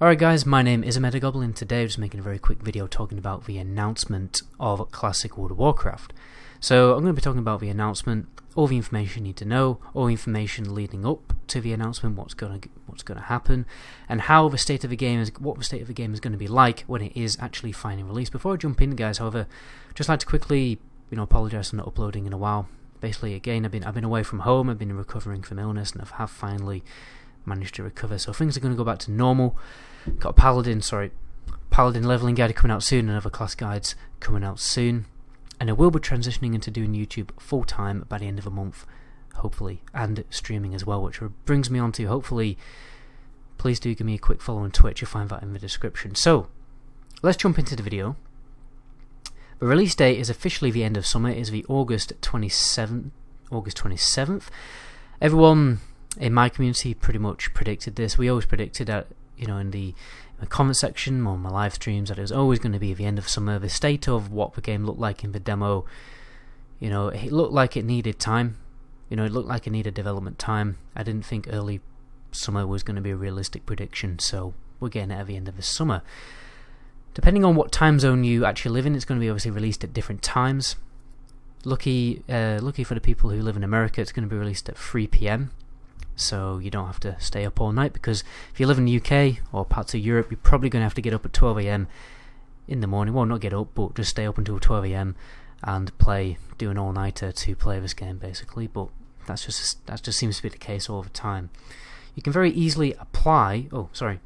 Alright guys, my name is Goblin. Today I'm just making a very quick video talking about the announcement of Classic World of Warcraft. So I'm going to be talking about the announcement, all the information you need to know, all the information leading up to the announcement, what's going to happen, and how the state of the game is, what the state of the game is going to be like when it is actually finally released. Before I jump in, guys, however, just like to quickly, apologise for not uploading in a while. Basically, again, I've been away from home. I've been recovering from illness, and I have finally managed to recover, so things are going to go back to normal. Got a paladin leveling guide coming out soon, and other class guides coming out soon, and I will be transitioning into doing YouTube full time by the end of the month, hopefully, and streaming as well, which brings me on to, hopefully, please do give me a quick follow on Twitch. You'll find that in the description. So let's jump into the video. The release date is officially the end of summer. It is the August 27th. Everyone in my community pretty much predicted this. We always predicted that, in the comment section on my live streams, that it was always going to be the end of summer. The state of what the game looked like in the demo, it looked like it needed time. It looked like it needed development time. I didn't think early summer was going to be a realistic prediction, so we're getting it at the end of the summer. Depending on what time zone you actually live in, it's going to be obviously released at different times. Lucky for the people who live in America, it's going to be released at 3 PM. So you don't have to stay up all night, because if you live in the UK or parts of Europe, you're probably going to have to get up at 12 AM in the morning. Well, not get up, but just stay up until 12 AM and do an all-nighter to play this game, basically. But that just seems to be the case all the time. You can very easily apply. Oh, sorry.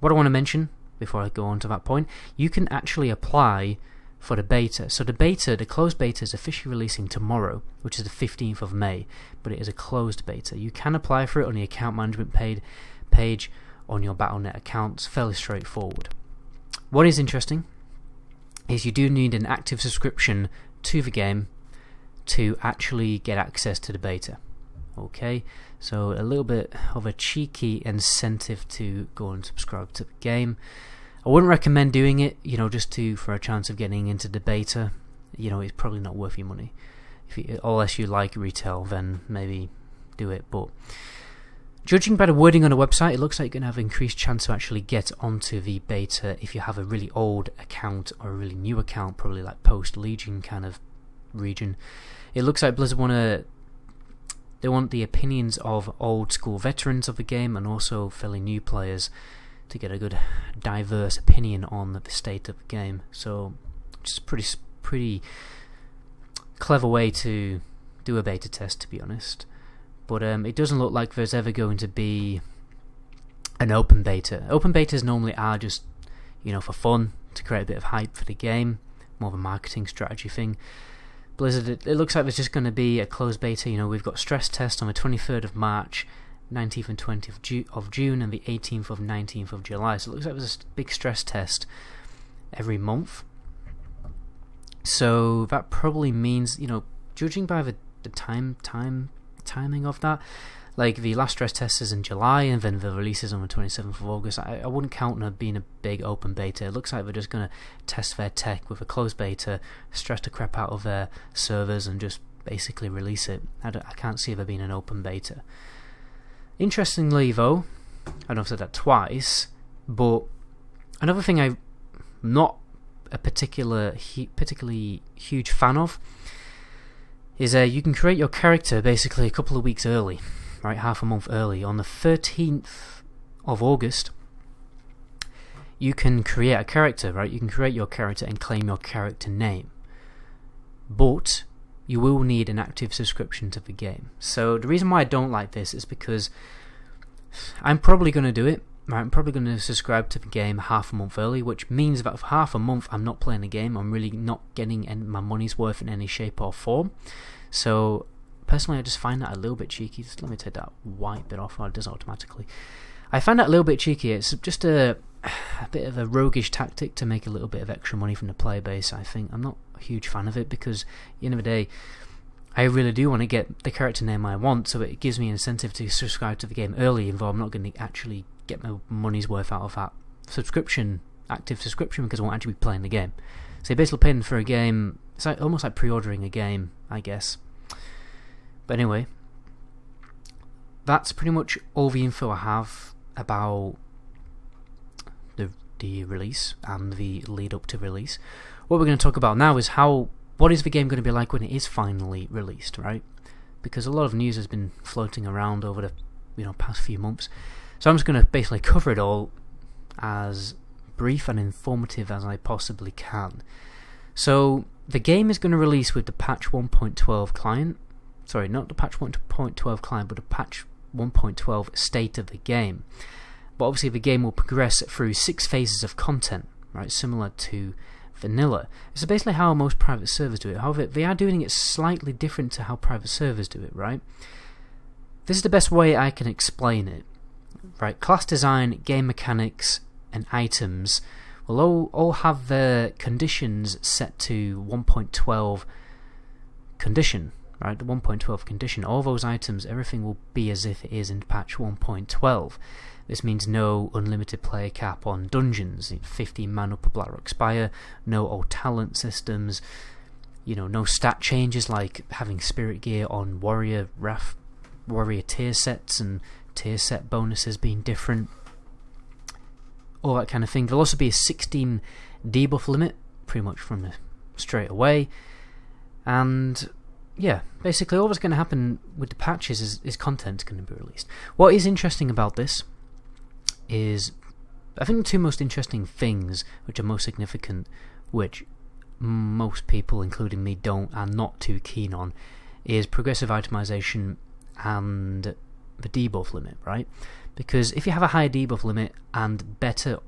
What I want to mention before I go on to that point, you can actually apply for the beta. So the closed beta is officially releasing tomorrow, which is the 15th of May, but it is a closed beta. You can apply for it on the account management page on your Battle.net account. It's fairly straightforward. What is interesting is you do need an active subscription to the game to actually get access to the beta. Okay, so a little bit of a cheeky incentive to go and subscribe to the game. I wouldn't recommend doing it, just for a chance of getting into the beta. It's probably not worth your money. Unless you like retail, then maybe do it. But judging by the wording on the website, it looks like you're going to have an increased chance to actually get onto the beta if you have a really old account or a really new account, probably like post-Legion kind of region. It looks like Blizzard they want the opinions of old school veterans of the game and also fairly new players to get a good diverse opinion on the state of the game. So just pretty clever way to do a beta test, to be honest. But it doesn't look like there's ever going to be an open beta. Open betas normally are just for fun, to create a bit of hype for the game, more of a marketing strategy thing. Blizzard, it looks like there's just going to be a closed beta. We've got stress test on the 23rd of March, 19th and 20th of June, and the 18th of 19th of July. So it looks like there's a big stress test every month. So that probably means, judging by the timing of that, like the last stress test is in July, and then the release is on the 27th of August. I wouldn't count on it being a big open beta. It looks like they're just going to test their tech with a closed beta, stress the crap out of their servers, and just basically release it. I can't see there being an open beta. Interestingly, though, I know I've said that twice, but another thing I'm not a particularly huge fan of is you can create your character basically a couple of weeks early, right, half a month early. On the 13th of August, you can create a character, right? You can create your character and claim your character name, but you will need an active subscription to the game. So the reason why I don't like this is because I'm probably going to do it. I'm probably going to subscribe to the game half a month early, which means that for half a month I'm not playing the game. I'm really not getting my money's worth in any shape or form. So personally, I just find that a little bit cheeky. Just let me take that white bit off. It does automatically. I find that a little bit cheeky. It's just a bit of a roguish tactic to make a little bit of extra money from the player base, I think. I'm not a huge fan of it, because at the end of the day, I really do want to get the character name I want, so it gives me an incentive to subscribe to the game early, even though I'm not going to actually get my money's worth out of that active subscription, because I won't actually be playing the game. So you're basically paying for a game. It's almost like pre-ordering a game, I guess. But anyway, that's pretty much all the info I have about the release and the lead up to release. What we're going to talk about now is what is the game going to be like when it is finally released, right? Because a lot of news has been floating around over the past few months. So I'm just going to basically cover it all as brief and informative as I possibly can. So the game is going to release with the patch 1.12 client. Sorry, not the patch 1.12 client, but the patch 1.12 state of the game. But obviously the game will progress through 6 phases of content, right, similar to vanilla. It's basically how most private servers do it. However, they are doing it slightly different to how private servers do it, right? This is the best way I can explain it, right? Class design, game mechanics, and items will all have their conditions set to 1.12 condition, right? The 1.12 condition. All those items, everything will be as if it is in patch 1.12. This means no unlimited player cap on dungeons, 15 man up a Blackrock Spire, no old talent systems, no stat changes like having spirit gear on warrior tier sets and tier set bonuses being different, all that kind of thing. There'll also be a 16 debuff limit, pretty much from straight away, and yeah, basically all that's going to happen with the patches is content going to be released. What is interesting about this is, I think the two most interesting things, which are most significant, which most people, including me, are not too keen on, is progressive itemization and the debuff limit, right? Because if you have a higher debuff limit and better,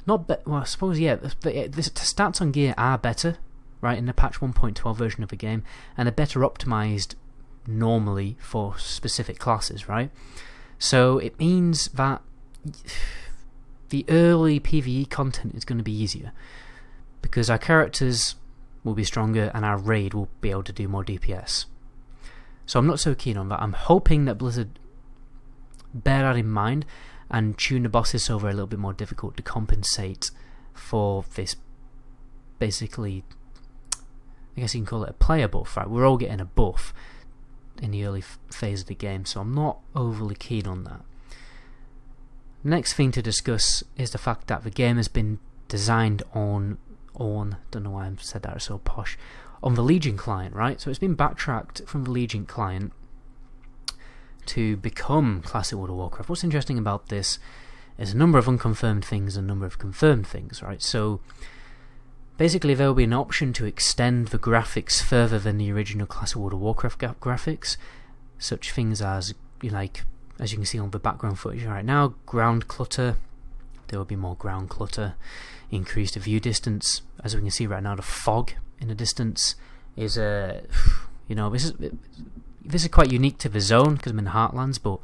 I suppose, yeah, the stats on gear are better, right, in the patch 1.12 version of the game, and are better optimized normally for specific classes, right? So it means that the early PvE content is going to be easier because our characters will be stronger and our raid will be able to do more DPS. So I'm not so keen on that. I'm hoping that Blizzard bear that in mind and tune the bosses so they're a little bit more difficult to compensate for this, basically, I guess you can call it a player buff, right? We're all getting a buff in the early phase of the game, so I'm not overly keen on that. Next thing to discuss is the fact that the game has been designed on don't know why I said that so posh, on the Legion client, right? So it's been backtracked from the Legion client to become classic World of Warcraft. What's interesting about this is a number of unconfirmed things and a number of confirmed things, right? So basically there will be an option to extend the graphics further than the original classic World of Warcraft graphics, such things as, as you can see on the background footage right now, ground clutter. There will be more ground clutter, increased view distance. As we can see right now, the fog in the distance is this is quite unique to the zone because I'm in the Heartlands, but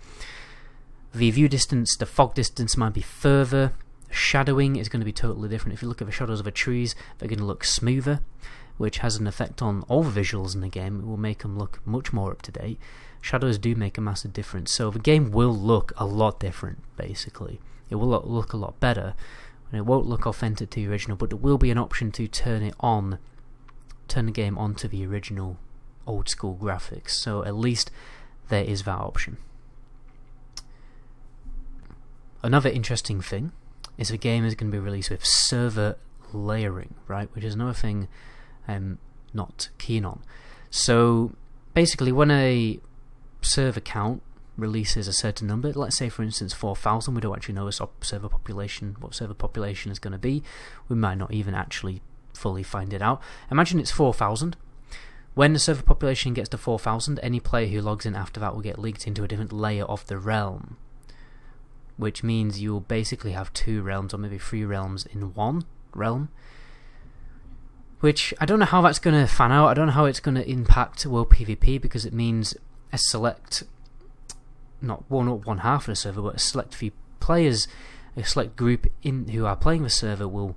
the view distance, the fog distance might be further. Shadowing is going to be totally different. If you look at the shadows of the trees, they're going to look smoother, which has an effect on all the visuals in the game. It will make them look much more up to date. Shadows do make a massive difference, so the game will look a lot different, basically. It will look a lot better, and it won't look authentic to the original, but there will be an option to turn the game onto the original old school graphics, so at least there is that option. Another interesting thing is the game is going to be released with server layering, right, which is another thing I'm not keen on. So basically when a server count releases a certain number, let's say for instance 4,000, we don't actually know what server population is going to be. We might not even actually fully find it out. Imagine it's 4,000. When the server population gets to 4,000, any player who logs in after that will get leaked into a different layer of the realm, which means you'll basically have 2 realms or maybe 3 realms in one realm, which I don't know how that's going to fan out. I don't know how it's going to impact World PvP, because it means a select, not one half of the server, but a select few players, a select group who are playing the server will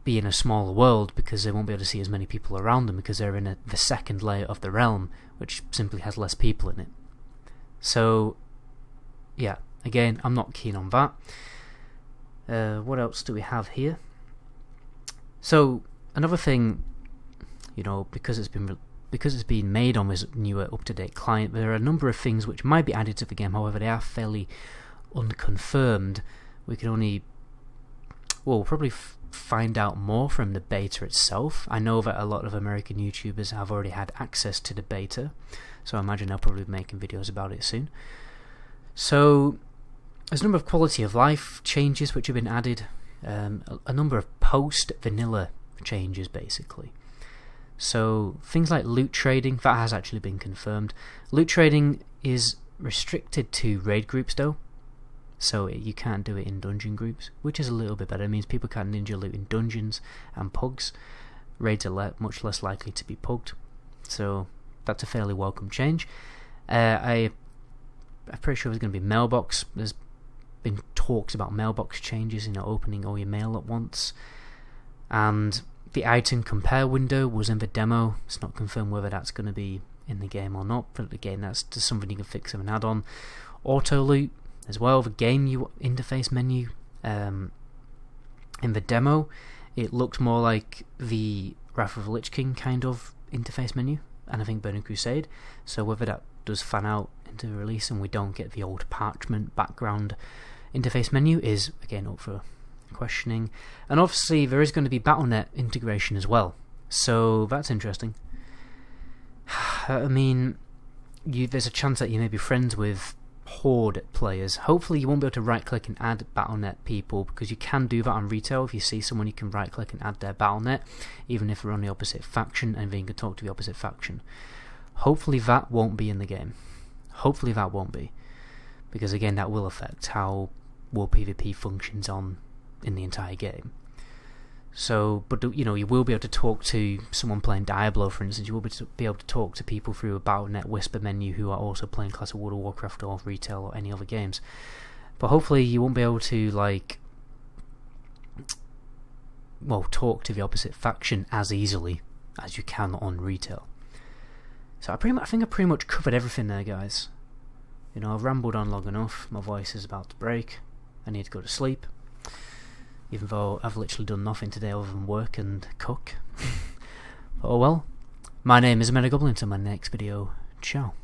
be in a smaller world because they won't be able to see as many people around them because they're in the second layer of the realm, which simply has less people in it. So yeah, again, I'm not keen on that. What else do we have here? So another thing, because it's been made on this newer up-to-date client, there are a number of things which might be added to the game. However, they are fairly unconfirmed. We can only we'll probably find out more from the beta itself. I know that a lot of American YouTubers have already had access to the beta, so I imagine they'll probably be making videos about it soon. So there's a number of quality of life changes which have been added, a number of post-vanilla changes basically. So things like loot trading, that has actually been confirmed. Loot trading is restricted to raid groups though, so you can't do it in dungeon groups, which is a little bit better. It means people can't ninja loot in dungeons and pugs. Raids are much less likely to be pugged, so that's a fairly welcome change. I'm pretty sure there's going to be Mailbox. There's been talks about Mailbox changes, opening all your mail at once. And the item compare window was in the demo. It's not confirmed whether that's going to be in the game or not, but again, that's just something you can fix in an add-on. Auto loot as well, the game interface menu. In the demo, it looked more like the Wrath of the Lich King kind of interface menu, and I think Burning Crusade. So whether that does fan out into the release and we don't get the old parchment background interface menu is again up for questioning. And obviously there is going to be Battle.net integration as well, so that's interesting. I mean, there's a chance that you may be friends with Horde players. Hopefully you won't be able to right click and add Battle.net people, because you can do that on retail. If you see someone, you can right click and add their Battle.net, even if they're on the opposite faction, and then you can talk to the opposite faction. Hopefully that won't be in the game. Hopefully that won't be, because again that will affect how WoW PvP functions in the entire game. So, but you will be able to talk to someone playing Diablo, for instance. You will be able to talk to people through a Battle.net whisper menu who are also playing Classic World of Warcraft or retail or any other games. But hopefully you won't be able to talk to the opposite faction as easily as you can on retail. So I think I pretty much covered everything there, guys. I've rambled on long enough. My voice is about to break. I need to go to sleep, even though I've literally done nothing today other than work and cook. But oh well. My name is Goblin. Until my next video. Ciao.